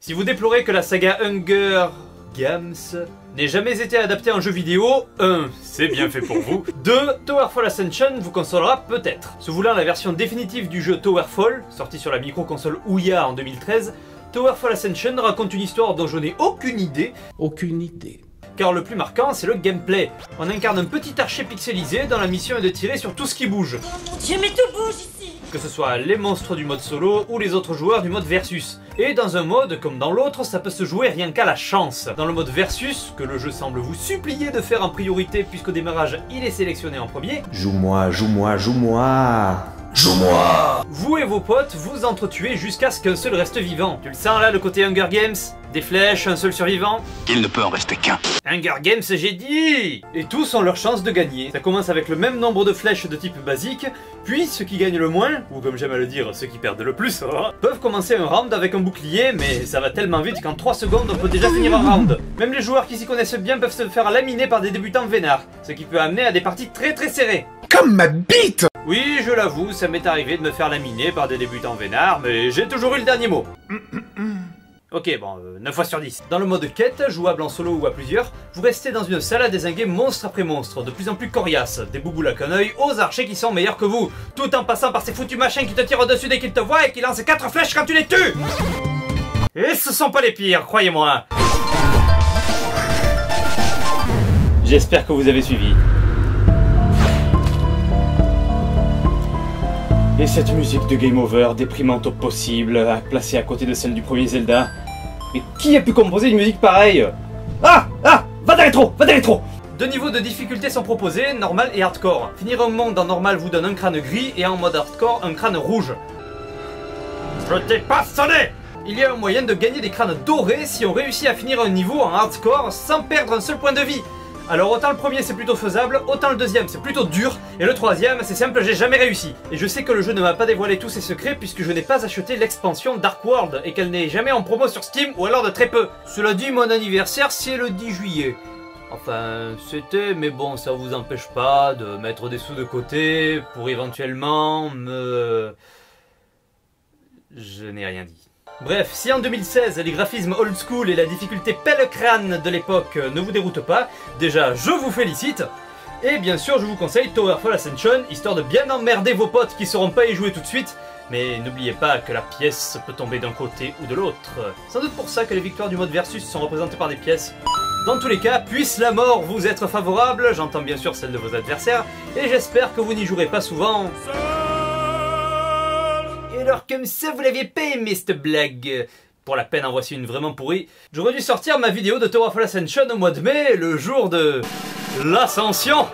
Si vous déplorez que la saga Hunger Games n'ait jamais été adaptée en jeu vidéo, 1. C'est bien fait pour vous. 2. Towerfall Ascension vous consolera peut-être. Se voulant la version définitive du jeu Towerfall, sorti sur la micro-console Ouya en 2013, Towerfall Ascension raconte une histoire dont je n'ai aucune idée. Aucune idée. Car le plus marquant, c'est le gameplay. On incarne un petit archer pixelisé dont la mission est de tirer sur tout ce qui bouge. Oh mon dieu, mais tout bouge ici! Que ce soit les monstres du mode solo ou les autres joueurs du mode versus. Et dans un mode comme dans l'autre, ça peut se jouer rien qu'à la chance. Dans le mode versus, que le jeu semble vous supplier de faire en priorité puisqu'au démarrage il est sélectionné en premier. Joue-moi, joue-moi, joue-moi! Joue-moi! Vous et vos potes vous entretuez jusqu'à ce qu'un seul reste vivant. Tu le sens là, le côté Hunger Games? Des flèches, un seul survivant? Il ne peut en rester qu'un. Hunger Games, j'ai dit! Et tous ont leur chance de gagner. Ça commence avec le même nombre de flèches de type basique, puis ceux qui gagnent le moins, ou comme j'aime à le dire, ceux qui perdent le plus, peuvent commencer un round avec un bouclier, mais ça va tellement vite qu'en 3 secondes on peut déjà finir un round. Même les joueurs qui s'y connaissent bien peuvent se faire laminer par des débutants vénards, ce qui peut amener à des parties très serrées. Comme ma bite! Oui, je l'avoue, ça m'est arrivé de me faire laminer par des débutants vénards, mais j'ai toujours eu le dernier mot. Ok, bon, 9 fois sur 10. Dans le mode quête, jouable en solo ou à plusieurs, vous restez dans une salle à dézinguer monstre après monstre, de plus en plus coriaces, des bouboules à qu'un œil aux archers qui sont meilleurs que vous, tout en passant par ces foutus machins qui te tirent au-dessus dès qu'ils te voient et qui lancent 4 flèches quand tu les tues. Et ce sont pas les pires, croyez-moi. J'espère que vous avez suivi. Et cette musique de Game Over, déprimante au possible, placée à côté de celle du premier Zelda. Mais qui a pu composer une musique pareille? Ah! Va dans les trous! Va dans les trous! 2 niveaux de difficulté sont proposés, normal et hardcore. Finir un monde en normal vous donne un crâne gris et en mode hardcore un crâne rouge. Je t'ai pas sonné! Il y a un moyen de gagner des crânes dorés si on réussit à finir un niveau en hardcore sans perdre un seul point de vie. Alors autant le premier c'est plutôt faisable, autant le deuxième c'est plutôt dur, et le troisième c'est simple, j'ai jamais réussi. Et je sais que le jeu ne m'a pas dévoilé tous ses secrets puisque je n'ai pas acheté l'expansion Dark World et qu'elle n'est jamais en promo sur Steam ou alors de très peu. Cela dit, mon anniversaire c'est le 10 juillet. Enfin, c'était, mais bon, ça vous empêche pas de mettre des sous de côté pour éventuellement me... Je n'ai rien dit. Bref, si en 2016, les graphismes old school et la difficulté pelle-crâne de l'époque ne vous déroutent pas, déjà je vous félicite. Et bien sûr, je vous conseille Towerfall Ascension, histoire de bien emmerder vos potes qui sauront pas y jouer tout de suite. Mais n'oubliez pas que la pièce peut tomber d'un côté ou de l'autre. Sans doute pour ça que les victoires du mode versus sont représentées par des pièces. Dans tous les cas, puisse la mort vous être favorable, j'entends bien sûr celle de vos adversaires, et j'espère que vous n'y jouerez pas souvent. Et alors comme ça vous l'aviez pas aimé cette blague? Pour la peine en voici une vraiment pourrie. J'aurais dû sortir ma vidéo de Towerfall Ascension au mois de mai, le jour de l'ascension.